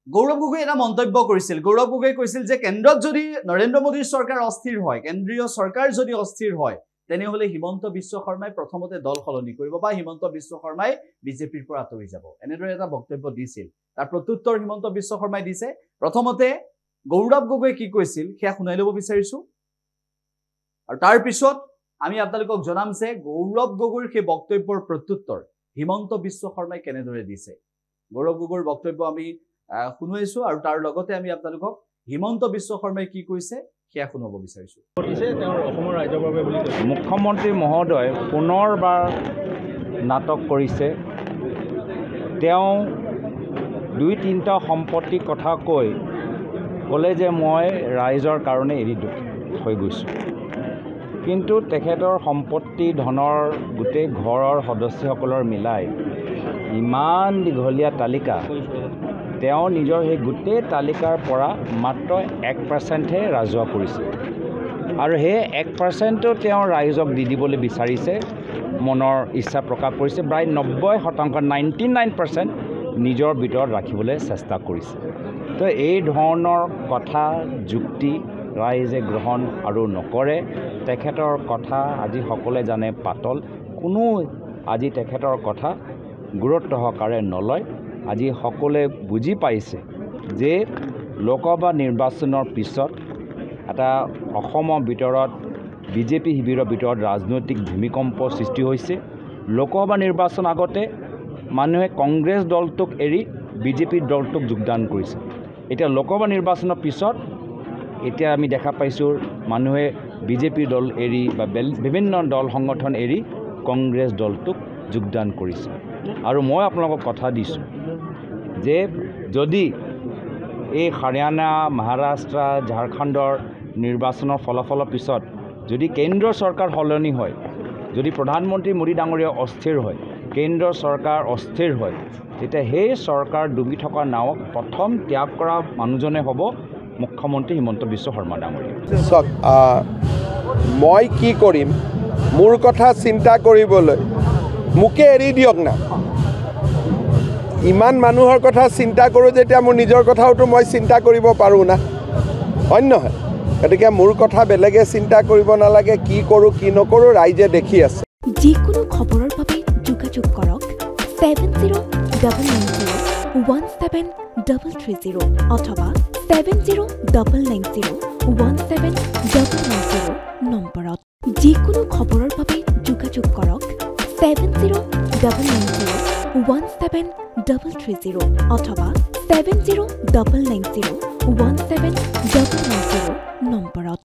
গৌৰৱ গগৈ এটা মন্তব্য কৰিছিল গৌৰৱ গগৈ কৈছিল যে কেন্দ্ৰত যদি নৰেন্দ্ৰ মোদীৰ চৰকাৰ অস্থিৰ হয় কেন্দ্ৰীয় চৰকাৰ যদি অস্থিৰ হয় তেনেহলে হিমন্ত বিশ্ব শৰ্মাই প্ৰথমতে দল সলনি কৰিব বা হিমন্ত বিশ্ব শৰ্মাই বিজেপিৰ পৰা আঁতৰি যাব এনেদৰে এটা বক্তব্য দিছিল তাৰ প্ৰত্যুত্তৰ হিমন্ত বিশ্ব শৰ্মাই দিছে প্ৰথমতে গৌৰৱ গগৈ কি কৈছিল সেয়া শুনাই ল'ব বিচাৰিছো আৰু তাৰ পিছত আমি আপোনালোকক জনাম যে গৌৰৱ গগৈৰ সেই বক্তব্যৰ প্ৰত্যুত্তৰ হিমন্ত বিশ্ব শৰ্মাই কেনেদৰে দিছে গৌৰৱ গগৈৰ বক্তব্য আমি শুনাইছো আৰু তাৰ লগতে আমি আপোনালোকক হিমন্ত বিশ্ব শৰ্মাই কি কৈছে সেয়া শুনাব বিচাৰিছো মুখ্যমন্ত্ৰী মহোদয় পুনৰবাৰ নাটক কৰিছে তেওঁ 2-3টা সম্পত্তিৰ কথা ক'লে যে মই ৰাইজৰ কাৰণে এৰি থৈ গৈছোঁ কিন্তু তেখেতৰ সম্পত্তি ধনৰ গোটেই ঘৰৰ সদস্যসকলৰ মিলাই ইমান দীঘলীয়া তালিকা তেওঁ নিজৰ সেই গোটেই তালিকাৰ পৰা মাত্ৰ 1%হে ৰাজহুৱা কৰিছে আৰু সেই 1%ও তেওঁ ৰাইজক দি দিবলৈ বিচাৰিছে মনৰ ইচ্ছা প্ৰকাশ কৰিছে প্ৰায় 99% নিজৰ ভিতৰত ৰাখিবলৈ চেষ্টা কৰিছে তো এই ধৰণৰ কথা যুক্তি ৰাইজে গ্ৰহণ আৰু নকৰে তেখেতৰ কথা আজি সকলোৱে জানে পাতল কোনো আজি তেখেতৰ কথা গুৰুত্ব সহকাৰে নলয় আজি সকলোৱে বুজি পাইছে যে লোকসভা নিৰ্বাচনৰ পিছত এটা অসমৰ ভিতৰত বিজেপি শিবিৰৰ ভিতৰত ৰাজনৈতিক ভূমিকম্প সৃষ্টি হৈছে লোকসভা নিৰ্বাচন আগতে মানুহে কংগ্ৰেছ দলটোক এৰি বিজেপি দলটোক যোগদান কৰিছে এতিয়া লোকসভা নিৰ্বাচনৰ পিছত এতিয়া আমি দেখা পাইছোঁ মানুহে বিজেপি দল এৰি বা বিভিন্ন দল সংগঠন এৰি কংগ্ৰেছ দলটোক যোগদান কৰিছে আৰু মই আপোনালোকক কথা দিছোঁ যে যদি এই হাৰিয়ানা মহাৰাষ্ট্ৰ ঝাৰখণ্ডৰ নিৰ্বাচনৰ ফলাফলৰ পিছত যদি কেন্দ্ৰীয় চৰকাৰ সলনি হয় যদি প্ৰধানমন্ত্ৰী মোদী ডাঙৰীয়া অস্থিৰ হয় কেন্দ্ৰীয় চৰকাৰ অস্থিৰ হয় তেতিয়া সেই চৰকাৰ ডুবি থকা নাৱক প্ৰথম ত্যাগ কৰা মানুহজনে হ'ব মুখ্যমন্ত্ৰী হিমন্ত বিশ্ব শৰ্মা ডাঙৰীয়া মই কি কৰিম মোৰ কথা চিন্তা কৰিবলৈ মোকে এৰি দিয়ক না ইমান মানুহৰ কথা চিন্তা কৰোঁ যেতিয়া মোৰ নিজৰ কথাওতো মই চিন্তা কৰিব পাৰোঁ না হয় নহয় গতিকে মোৰ কথা বেলেগে চিন্তা কৰিব নালাগে কি কৰোঁ কি নকৰোঁ ৰাইজে দেখি আছে যিকোনো খবৰৰ বাবে যোগাযোগ কৰক 7099017330 অথবা 7099017390 নম্বৰত যিকোনো খবৰৰ বাবে যোগাযোগ কৰক 7099017330 অথবা 7099017390